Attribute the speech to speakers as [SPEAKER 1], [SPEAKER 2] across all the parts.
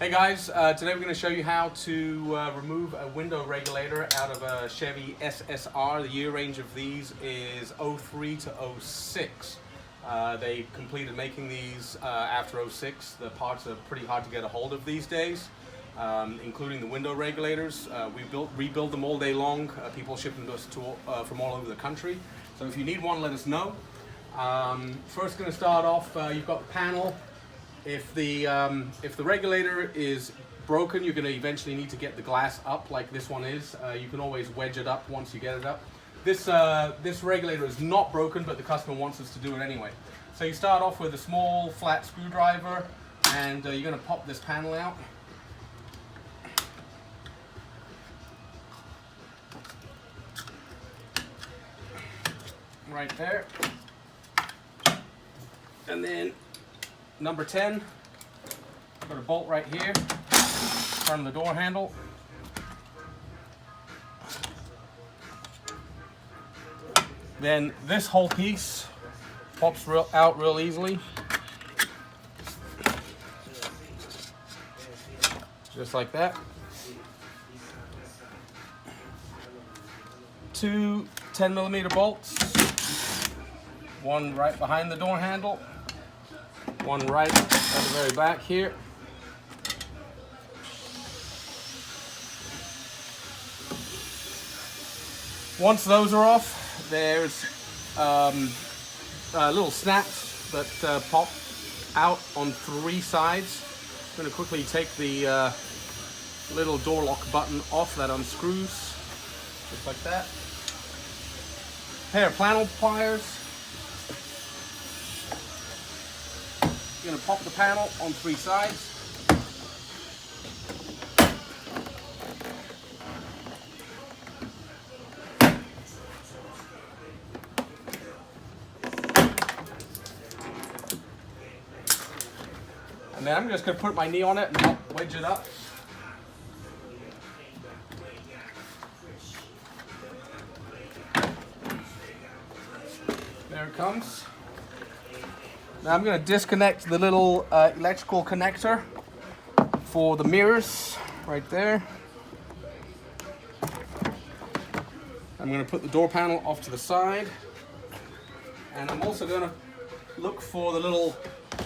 [SPEAKER 1] Hey guys, today we're going to show you how to remove a window regulator out of a Chevy SSR. The year range of these is 03 to 06. They completed making these after 06. The parts are pretty hard to get a hold of these days, including the window regulators. We rebuild them all day long. People ship them to us from all over the country. So if you need one, let us know. First, going to start off, you've got the panel. If the regulator is broken, you're going to eventually need to get the glass up like this one is. You can always wedge it up once you get it up. This regulator is not broken, but the customer wants us to do it anyway. So you start off with a small flat screwdriver, and you're going to pop this panel out. Right there. And then number 10, put a bolt right here, turn the door handle. Then this whole piece pops out real easily. Just like that. 2 10mm bolts, one right behind the door handle, one right at the very back here. Once those are off, there's little snaps that pop out on 3 sides. I'm going to quickly take the little door lock button off that unscrews, just like that. Pair of flannel pliers. You're going to pop the panel on 3 sides. And then I'm just going to put my knee on it and help wedge it up. There it comes. Now I'm going to disconnect the little electrical connector for the mirrors right there. I'm going to put the door panel off to the side, and I'm also going to look for the little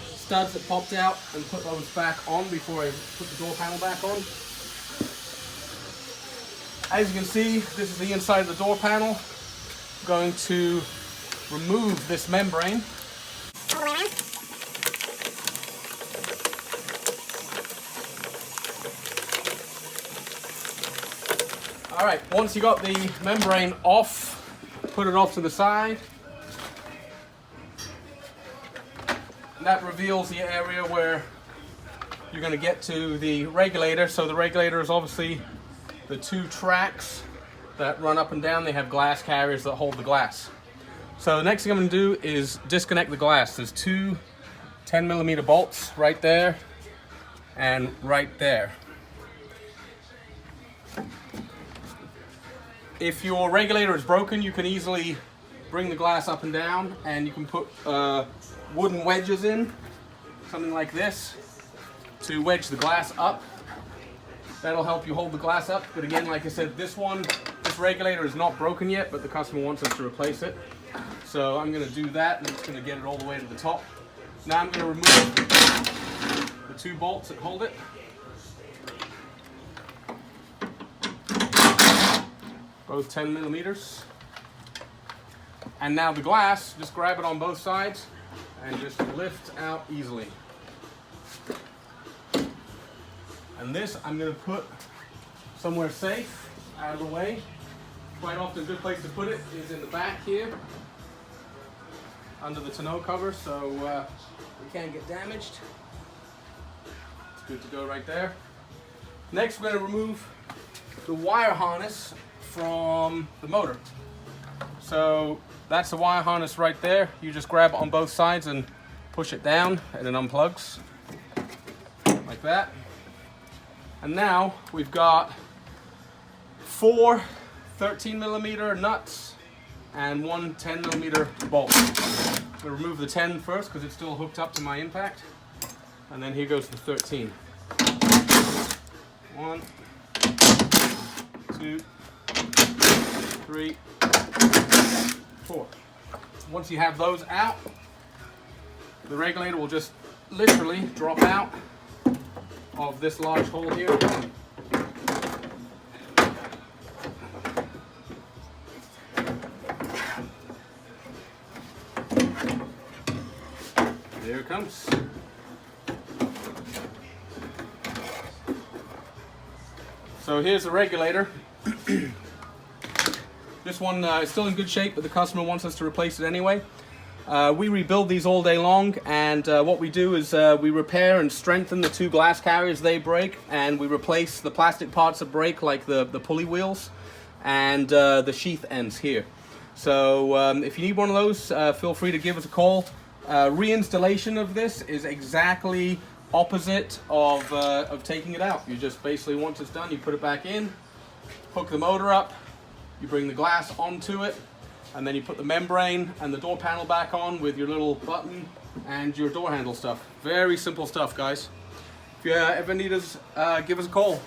[SPEAKER 1] studs that popped out and put those back on before I put the door panel back on. As you can see, this is the inside of the door panel. I'm going to remove this membrane. Alright, once you got the membrane off, put it off to the side. And that reveals the area where you're going to get to the regulator. So the regulator is obviously the 2 tracks that run up and down. They have glass carriers that hold the glass. So the next thing I'm going to do is disconnect the glass. There's 2 10mm bolts right there and right there. If your regulator is broken, you can easily bring the glass up and down, and you can put wooden wedges in, something like this, to wedge the glass up. That'll help you hold the glass up. But again, like I said, this regulator is not broken yet, but the customer wants us to replace it. So I'm going to do that, and it's going to get it all the way to the top. Now I'm going to remove the 2 bolts that hold it. Both 10mm. And now the glass, just grab it on both sides and just lift out easily. And this I'm going to put somewhere safe, out of the way. Quite often a good place to put it is in the back here, under the tonneau cover, so it can't get damaged. It's good to go right there. Next, we're going to remove the wire harness from the motor. So that's the wire harness right there. You just grab it on both sides and push it down, and it unplugs like that. And now we've got 4 13mm nuts and 1 10mm bolt. I'm going to remove the 10 first because it's still hooked up to my impact, and then here goes the 13. 1, 2, 3, 4. Once you have those out, the regulator will just literally drop out of this large hole here. There it comes. So here's the regulator. This one is still in good shape, but the customer wants us to replace it anyway. We rebuild these all day long, and what we do is we repair and strengthen the 2 glass carriers they break, and we replace the plastic parts that break, like the pulley wheels and the sheath ends here. So if you need one of those, feel free to give us a call. Reinstallation of this is exactly opposite of taking it out. You just basically, once it's done, you put it back in, hook the motor up, you bring the glass onto it, and then you put the membrane and the door panel back on with your little button and your door handle stuff. Very simple stuff, guys. If you ever need us, give us a call.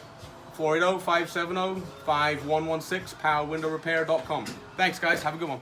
[SPEAKER 1] 480-570-5116, powerwindowrepair.com. Thanks, guys. Have a good one.